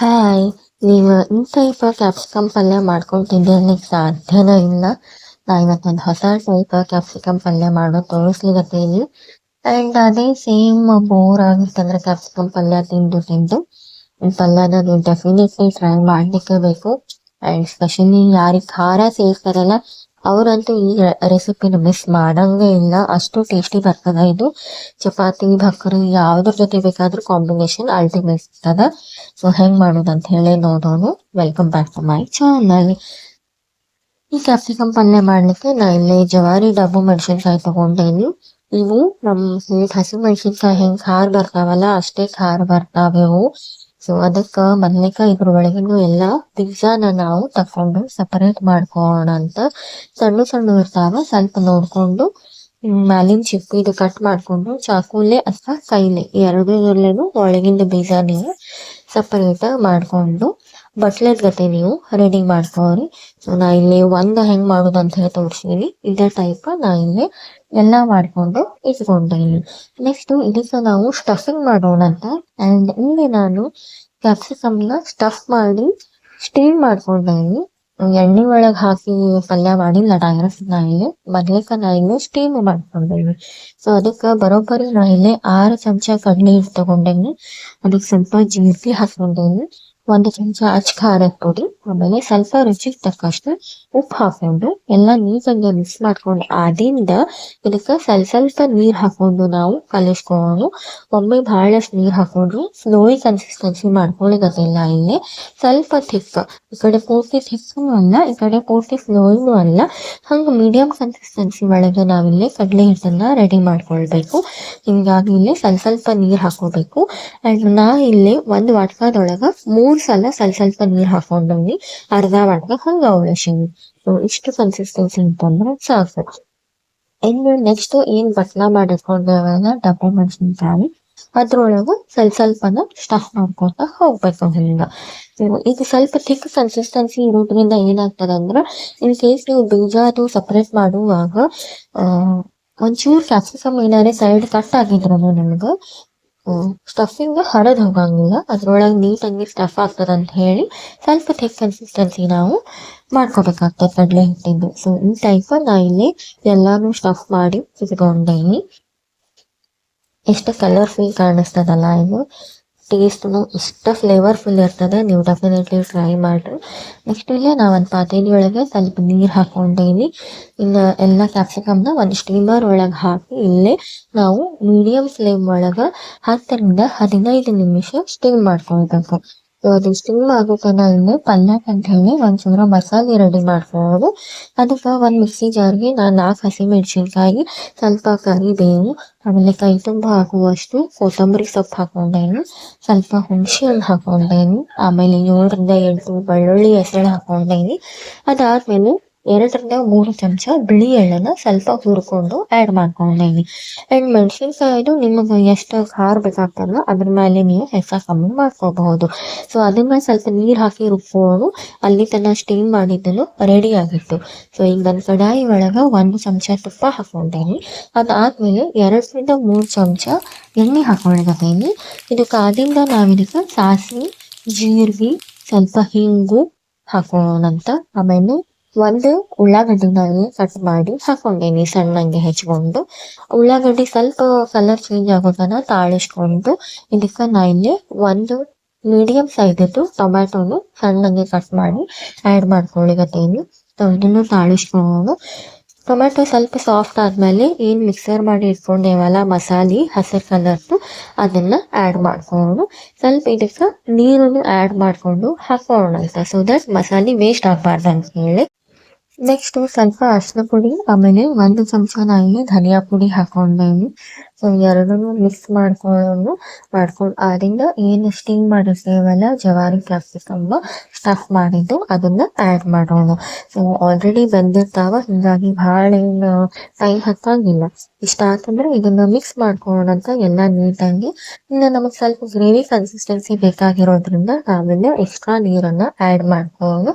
Hi! ನೀವು ಇಂಥ capsicum ಪಲ್ಯ ಮಾಡ್ಕೊಂಡು ತಿಂದಿರ್ಲಿಕ್ಕೆ ಸಾಧ್ಯನೇ ಇಲ್ಲ. ನಾ ಇವತ್ತೊಂದು ಹೊಸ ಟೈಪ್ ಕ್ಯಾಪ್ಸಿಕಮ್ ಪಲ್ಯ ಮಾಡೋದು ತೋರಿಸ್ಲಿಕತ್ತೀನಿ. ಆ್ಯಂಡ್ ಅದೇ ಸೇಮ್ ಬೋರ್ ಆಗಿತ್ತಂದ್ರೆ ಕ್ಯಾಪ್ಸಿಕಮ್ ಪಲ್ಯ ತಿಂದು ತಿಂದು ಈ ಪಲ್ಯನ ನೀವು ಡೆಫಿನೆಟ್ಲಿ ಟ್ರೈ ಮಾಡಲಿಕ್ಕೆ ಬೇಕು. ಆ್ಯಂಡ್ ಸ್ಪೆಷಲಿ ಯಾರಿಗೆ ಖಾರ ಸೇರ್ತಾರಲ್ಲ ಅವರಂತೂ ಈ ರೆಸಿಪಿನ ಮಿಸ್ ಮಾಡಂಗೆ ಇಲ್ಲ. ಅಷ್ಟು ಟೇಸ್ಟಿ ಬರ್ತದೆ ಇದು. ಚಪಾತಿ ಭಕ್ರಿ ಯಾವುದ್ರ ಜೊತೆ ಬೇಕಾದ್ರೂ ಕಾಂಬಿನೇಷನ್ ಅಲ್ಟಿಮೇಟ್ ಇರ್ತದೆ. ಸೊ ಹೆಂಗೆ ಮಾಡೋದು ಅಂತ ಹೇಳಿ ನೋಡೋಣ. Welcome back to my channel. ಈ ಕ್ಯಾಪ್ಸಿಕಮ್ ಪಲ್ಯ ಮಾಡಲಿಕ್ಕೆ ನಾ ಇಲ್ಲಿ ಜವಾರಿ ಡಬ್ಬು ಮೆಣಸಿನ್ಕಾಯಿ ತಗೊಂಡೇನಿ. ಇವು ನಮ್ಮ ಸ್ವೀಟ್ ಹಸಿ ಮೆಣಸಿನ್ಕಾಯಿ ಹೆಂಗೆ ಖಾರ ಬರ್ತಾವಲ್ಲ ಅಷ್ಟೇ ಖಾರ ಬರ್ತಾವೆ ಇವು. ಸೊ ಅದಕ್ಕೆ ಮೊದ್ಲಿಕ್ಕೆ ಇದ್ರ ಒಳಗಿನ ಎಲ್ಲ ಬೀಜನ ನಾವು ತಕೊಂಡು ಸಪರೇಟ್ ಮಾಡ್ಕೋಣ ಅಂತ. ಸಣ್ಣ ಸಣ್ಣ ಇರ್ತಾವ, ಸ್ವಲ್ಪ ನೋಡ್ಕೊಂಡು ಮ್ಯಾಲಿನ ಚಿಪ್ಪಿದು ಕಟ್ ಮಾಡ್ಕೊಂಡು ಚಾಕುಲೆ ಅಥವಾ ಕೈಲೆ ಎರಡರಲ್ಲೇನು ಒಳಗಿಂದ ಬೀಜ ನೀವು ಸಪರೇಟ್ ಮಾಡ್ಕೊಂಡು ಬಟ್ಲೆದ್ ಗತೆ ನೀವು ರೆಡಿ ಮಾಡ್ಕೋರಿ. ಸೊ ನಾ ಇಲ್ಲಿ ಒಂದು ಹೆಂಗೆ ಮಾಡೋದು ಅಂತ ಹೇಳಿ ತೋರಿಸ್ತೀನಿ. ಇದೇ ಟೈಪ್ ನಾ ಇಲ್ಲಿ ಎಲ್ಲ ಮಾಡ್ಕೊಂಡು ಇಟ್ಕೊಂಡೇನಿ. ನೆಕ್ಸ್ಟ್ ಇದಕ್ಕೆ ನಾವು ಸ್ಟಫಿಂಗ್ ಮಾಡೋಣ ಅಂತ. ಆ್ಯಂಡ್ ಇಲ್ಲಿ ನಾನು ಕ್ಯಾಪ್ಸಿಕಮ್ನ ಸ್ಟಫ್ ಮಾಡಿ ಸ್ಟೀಮ್ ಮಾಡ್ಕೊಂಡೇನಿ. ಎಣ್ಣೆ ಒಳಗೆ ಹಾಕಿ ಪಲ್ಯ ಮಾಡಿಲ್ಲ ಡೈರೆಕ್ಟ್. ನಾ ಇಲ್ಲಿ ಮೊದ್ಲಿಕ್ಕೆ ನಾ ಇಲ್ಲಿ ಸ್ಟೀಮ್ ಮಾಡ್ಕೊಂಡೇನಿ. ಸೊ ಅದಕ್ಕೆ ಬರೋಬ್ಬರಿ ನಾ ಇಲ್ಲಿ 6 ಚಮಚ ಕಡಲೆ ಹಿಟ್ಟು ತಗೊಂಡೇನಿ. ಅದಕ್ಕೆ ಸ್ವಲ್ಪ ಜೀರಿಗೆ ಹಾಕೊಂಡೇನಿ, 1 ಚಮಚ ಅಚ್ಚ ಖಾರದ ಪುಡಿ, ಆಮೇಲೆ ಸ್ವಲ್ಪ ರುಚಿಗೆ ತಕ್ಕಷ್ಟು ಉಪ್ಪು ಹಾಕೊಂಡು ಎಲ್ಲ ನೀಟಾಗಿ ಮಿಕ್ಸ್ ಮಾಡ್ಕೊಂಡು ಆದಿಂದ ಇದಕ್ಕೆ ಸ್ವಲ್ಪ ನೀರು ಹಾಕೊಂಡು ನಾವು ಕಲಿಸ್ಕೊಂಡು ಒಮ್ಮೆ ಬಹಳಷ್ಟು ನೀರು ಹಾಕೊಂಡು ಸ್ಲೋಯಿ ಕನ್ಸಿಸ್ಟೆನ್ಸಿ ಮಾಡ್ಕೊಳ್ಳಿಗತ್ತಿಲ್ಲ. ಇಲ್ಲಿ ಸ್ವಲ್ಪ ಥಿಕ್, ಈ ಕಡೆ ಪೂರ್ತಿ ಥಿಕ್ಕೂ ಅಲ್ಲ, ಈ ಕಡೆ ಪೂರ್ತಿ ಸ್ಲೋಯಿನೂ ಅಲ್ಲ, ಹಂಗೆ ಮೀಡಿಯಂ ಕನ್ಸಿಸ್ಟೆನ್ಸಿ ಒಳಗೆ ನಾವಿಲ್ಲಿ ಕಡಲೆ ಹಿಟ್ಟನ್ನು ರೆಡಿ ಮಾಡ್ಕೊಳ್ಬೇಕು. ಹಿಂಗಾಗಿ ಇಲ್ಲಿ ಸ್ವಲ್ಪ ನೀರು ಹಾಕೋಬೇಕು. ಆ್ಯಂಡ್ ನಾ ಇಲ್ಲಿ ಒಂದು ವಾಟ್ಕದೊಳಗೆ 3 ಸಲ ಸ್ವಲ್ಪ ನೀರು ಹಾಕೊಂಡೀನಿ, ಅರ್ಧ ವಾಟ್ಕ ಹಂಗೆ ಅವಳಸೀನಿ. ಸೊ ಇಷ್ಟು ಕನ್ಸಿಸ್ಟೆನ್ಸಿ ಅಂತಂದ್ರೆ ಸಾಕು. ಇನ್ನು ನೆಕ್ಸ್ಟ್ ಏನು ಬಟ್ಲ ಮಾಡಿಟ್ಕೊಂಡೇವಲ್ಲ ಡಬ್ಬು ಮೆಣಸಿನ್ಕಾಯಿ, ಅದ್ರೊಳಗೆ ಸ್ವಲ್ಪನ ಸ್ಟಫ್ ಮಾಡ್ಕೊತಾ ಹೋಗ್ಬೇಕು ಹಿಂಗೆ. ಇದು ಸ್ವಲ್ಪ ಥಿಕ್ ಕನ್ಸಿಸ್ಟೆನ್ಸಿ ಇರೋದ್ರಿಂದ ಏನಾಗ್ತದೆ ಅಂದ್ರೆ ಇನ್ ಕೇಸ್ ನೀವು ಬೀಜ ಅದು ಸಪ್ರೇಟ್ ಮಾಡುವಾಗ ಒಂಚೂರು ಕ್ಯಾಪ್ಸಿಕಮ್ ಏನಾರೇ ಸೈಡ್ ಕಟ್ ಆಗಿದ್ರು ನಿಮ್ಗೆ ಸ್ಟಫಿಂಗ್ ಹರಿದು ಹೋಗಂಗಿಲ್ಲ, ಅದ್ರೊಳಗೆ ನೀಟಾಗಿ ಸ್ಟಫ್ ಆಗ್ತದೆ ಅಂತ ಹೇಳಿ ಸ್ವಲ್ಪ ಥಿಕ್ ಕನ್ಸಿಸ್ಟೆನ್ಸಿ ನಾವು ಮಾಡ್ಕೋಬೇಕಾಗ್ತದೆ ಕಡಲೆ ಹಿಟ್ಟಿಂದು. ಸೊ ಈ ಟೈಪ್ ನಾ ಇಲ್ಲಿ ಎಲ್ಲಾನು ಸ್ಟಫ್ ಮಾಡಿ ಇಟ್ಕೊಂಡೇನಿ. ಎಷ್ಟು ಕಲರ್ಫುಲ್ ಕಾಣಿಸ್ತದಲ್ಲ ಇದು. ಟೇಸ್ಟ್ನು ಇಷ್ಟ ಫ್ಲೇವರ್ಫುಲ್ ಇರ್ತದೆ. ನೀವು ಡೆಫಿನೆಟ್ಲಿ ಟ್ರೈ ಮಾಡಿರಿ. ನೆಕ್ಸ್ಟ್ ಇಲ್ಲೇ ನಾ ಒಂದು ಪಾತ್ರೆ ಒಳಗೆ ಸ್ವಲ್ಪ ನೀರು ಹಾಕೊಂಡೇನಿ. ಇನ್ನು ಎಲ್ಲ ಕ್ಯಾಪ್ಸಿಕಮ್ನ ಒಂದು ಸ್ಟೀಮರ್ ಒಳಗೆ ಹಾಕಿ ಇಲ್ಲೇ ನಾವು ಮೀಡಿಯಂ ಫ್ಲೇಮ್ ಒಳಗೆ 10 ರಿಂದ 15 ನಿಮಿಷ ಸ್ಟೀಮ್ ಮಾಡ್ಕೊಳ್ಬೇಕು. ಸೊ ಅದು ಸ್ಟೀಮ್ ಆಗೋ ತನಕ ಇಲ್ಲೇ ಪಲ್ಯಕ್ಕೆ ಅಂತ ಹೇಳಿ ಒಂಚೂರು ಮಸಾಲೆ ರೆಡಿ ಮಾಡ್ಕೊಳ್ಳೋದು. ಅದಕ್ಕೆ ಒಂದು ಮಿಕ್ಸಿ ಜಾರ್ಗೆ ನಾನು 4 ಹಸಿಮೆಣಸಿನ್ಕಾಯಿ, ಸ್ವಲ್ಪ ಕರಿಬೇವು, ಆಮೇಲೆ ಕೈ ತುಂಬ ಹಾಕುವಷ್ಟು ಕೊತ್ತಂಬರಿ ಸೊಪ್ಪು ಹಾಕೊಂಡೇನಿ, ಸ್ವಲ್ಪ ಹುಣಸೆ ಹಣ್ಣು ಹಾಕೊಂಡೇನಿ, ಆಮೇಲೆ 7 ರಿಂದ 8 ಬೆಳ್ಳುಳ್ಳಿ ಹೆಸರು ಹಾಕೊಂಡೇನಿ. ಅದಾದ್ಮೇಲೆ 2 ರಿಂದ 3 ಚಮಚ ಬಿಳಿ ಎಳ್ಳನ್ನು ಸ್ವಲ್ಪ ಹುರ್ಕೊಂಡು ಆ್ಯಡ್ ಮಾಡ್ಕೊಂಡೇನಿ. ಆ್ಯಂಡ್ ಮೆಣಸಿನ್ಕಾಯಿದು ನಿಮಗೆ ಎಷ್ಟು ಖಾರ ಬೇಕಾಗ್ತದಲ್ಲ ಅದ್ರ ಮೇಲೆ ನೀವು ಹೆಚ್ಚು ಕಮ್ಮಿ ಮಾಡ್ಕೋಬಹುದು. ಸೊ ಅದನ್ನ ಸ್ವಲ್ಪ ನೀರು ಹಾಕಿ ರುಬ್ಬೋದು. ಅಲ್ಲಿ ತನಕ ಸ್ಟೀಮ್ ಮಾಡಿದ್ದನು ರೆಡಿ ಆಗಿತ್ತು. ಸೊ ಈಗ ನನ್ನ ಕಡಾಯಿ ಒಳಗೆ 1 ಚಮಚ ತುಪ್ಪ ಹಾಕೊಂಡೇನಿ. ಅದಾದ್ಮೇಲೆ 2 ರಿಂದ 3 ಚಮಚ ಎಣ್ಣೆ ಹಾಕೊಂಡಿದ್ದೀನಿ. ಇದು ಕಾದಿಂದ ನಾವಿದಕ್ಕೆ ಸಾಸಿವೆ, ಜೀರಿಗೆ, ಸ್ವಲ್ಪ ಹಿಂಗು ಹಾಕೋಣಂತ. ಆಮೇಲೆ 1 ಉಳ್ಳಾಗಡ್ಡಿನ ಕಟ್ ಮಾಡಿ ಹಾಕೊಂಡೇನಿ ಸಣ್ಣಂಗೆ ಹೆಚ್ಕೊಂಡು. ಉಳ್ಳಾಗಡ್ಡಿ ಸ್ವಲ್ಪ ಕಲರ್ ಚೇಂಜ್ ಆಗೋ ತನಕ ತಾಳಿಸ್ಕೊಂಡು ಇದಕ್ಕೆ ನಾ ಇಲ್ಲಿ 1 ಮೀಡಿಯಂ ಸೈಜದ್ದು ಟೊಮ್ಯಾಟೊನು ಸಣ್ಣಗೆ ಕಟ್ ಮಾಡಿ ಆ್ಯಡ್ ಮಾಡ್ಕೊಳ್ಳಿಗತ್ತೇನಿ. ಸೊ ಇದನ್ನು ತಾಳಿಸ್ಕೊಂಡು ಟೊಮ್ಯಾಟೊ ಸ್ವಲ್ಪ ಸಾಫ್ಟ್ ಆದಮೇಲೆ ಏನು ಮಿಕ್ಸರ್ ಮಾಡಿ ಇಟ್ಕೊಂಡೇವಲ್ಲ ಮಸಾಲೆ ಹಸಿರು ಕಲರ್ದು ಅದನ್ನು ಆ್ಯಡ್ ಮಾಡಿಕೊಂಡು ಸ್ವಲ್ಪ ಇದಕ್ಕೆ ನೀರನ್ನು ಆ್ಯಡ್ ಮಾಡಿಕೊಂಡು ಹಾಕೋಣ ಅಂತ. ಸೊ ದಟ್ ಮಸಾಲೆ ವೇಸ್ಟ್ ಆಗಬಾರ್ದು ಅಂತ ಹೇಳಿ. ನೆಕ್ಸ್ಟ್ ಸ್ವಲ್ಪ ಅರಿಶಿನ ಪುಡಿ, ಆಮೇಲೆ 1 ಚಮಚ ನಾನು ಧನಿಯಾ ಪುಡಿ ಹಾಕೊಂಡೇನಿ. ಸೊ ಎರಡನ್ನೂ ಮಿಕ್ಸ್ ಮಾಡ್ಕೊಂಡು ಆದ್ರಿಂದ ಏನು ಸ್ಟೀಮ್ ಮಾಡಿರ್ತೇವಲ್ಲ ಜವಾರಿ ಕ್ಯಾಪ್ಸಿಕಮ್ ಸ್ಟಫ್ ಮಾಡಿದ್ದು ಅದನ್ನು ಆ್ಯಡ್ ಮಾಡೋಣ. ಸೊ ಆಲ್ರೆಡಿ ಬೆಂದಿರ್ತಾವ, ಹೀಗಾಗಿ ಭಾಳ ಏನು ಟೈಮ್ ಹತ್ತಂಗಿಲ್ಲ. ಇಷ್ಟ ಆತಂದ್ರೆ ಇದನ್ನು ಮಿಕ್ಸ್ ಮಾಡ್ಕೊಳ್ಳೋಣಂತ ಎಲ್ಲ ನೀಟಾಗಿ. ಇನ್ನು ನಮಗೆ ಸ್ವಲ್ಪ ಗ್ರೇವಿ ಕನ್ಸಿಸ್ಟೆನ್ಸಿ ಬೇಕಾಗಿರೋದ್ರಿಂದ ನಾವೆಲ್ಲ ಎಕ್ಸ್ಟ್ರಾ ನೀರನ್ನು ಆ್ಯಡ್ ಮಾಡ್ಕೊಂಡು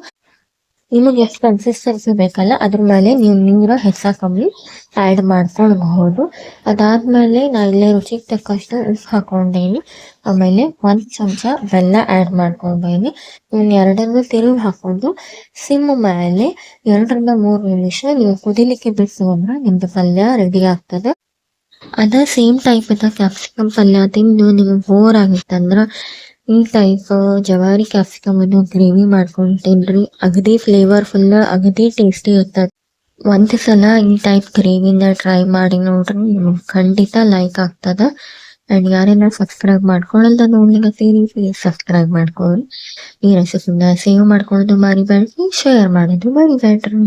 ನಿಮಗೆ ಎಷ್ಟು ಕನ್ಸಿಸ್ಟೆನ್ಸಿ ಬೇಕಲ್ಲ ಅದ್ರ ಮೇಲೆ ನೀವು ನೀರು ಹೆಚ್ಚ ಕಮ್ಮಿ ಆ್ಯಡ್ ಮಾಡ್ಕೊಳ್ಬಹುದು. ಅದಾದಮೇಲೆ ನಾನು ಇಲ್ಲೇ ರುಚಿಗೆ ತಕ್ಕಷ್ಟು ಉಪ್ಪು ಹಾಕ್ಕೊಂಡೇನಿ. ಆಮೇಲೆ 1 ಚಮಚ ಬೆಲ್ಲ ಆ್ಯಡ್ ಮಾಡ್ಕೊಂಡೇನಿ. ಇನ್ನು ಎರಡನ್ನೂ ತಿರುಗಿ ಹಾಕ್ಕೊಂಡು ಸಿಮ್ ಮೇಲೆ 2-3 ನಿಮಿಷ ನೀವು ಕುದಿಲಿಕ್ಕೆ ಬಿಟ್ಟು ಅಂದ್ರೆ ನಿಮ್ಮದು ಪಲ್ಯ ರೆಡಿ ಆಗ್ತದೆ. ಅದ ಸೇಮ್ ಟೈಪ್ ಕ್ಯಾಪ್ಸಿಕಮ್ ಪಲ್ಯ ತಿಂದು ನಿಮಗೆ ಬೋರ್ ಆಗಿತ್ತಂದ್ರೆ ಈ ಟೈಪ್ ಜವಾರಿ ಕ್ಯಾಪ್ಸಿಕಮ್ ಅನ್ನು ಗ್ರೇವಿ ಮಾಡ್ಕೊಂಡು ತಿನ್ರಿ. ಅಗದಿ ಫ್ಲೇವರ್ಫುಲ್, ಅಗದಿ ಟೇಸ್ಟಿ ಇರ್ತದೆ. ಒಂದು ಸಲ ಈ ಟೈಪ್ ಗ್ರೇವಿನ ಟ್ರೈ ಮಾಡಿ ನೋಡ್ರಿ, ನಿಮಗೆ ಖಂಡಿತ ಲೈಕ್ ಆಗ್ತದೆ. ಆ್ಯಂಡ್ ಯಾರೆಲ್ಲ ಸಬ್ಸ್ಕ್ರೈಬ್ ಮಾಡ್ಕೊಳ್ಳಲ್ದ ನೋಡ್ಲಿಕ್ಕತ್ತೀರಿ ಪ್ಲೀಸ್ ಸಬ್ಸ್ಕ್ರೈಬ್ ಮಾಡ್ಕೊಳ್ಳಿ. ಈ ರೆಸಿಪಿನ ಸೇವ್ ಮಾಡ್ಕೊಳ್ಳೋದು ಮರಿಬೇಡ್ರಿ, ಶೇರ್ ಮಾಡೋದು ಮರಿಬೇಡ್ರಿ.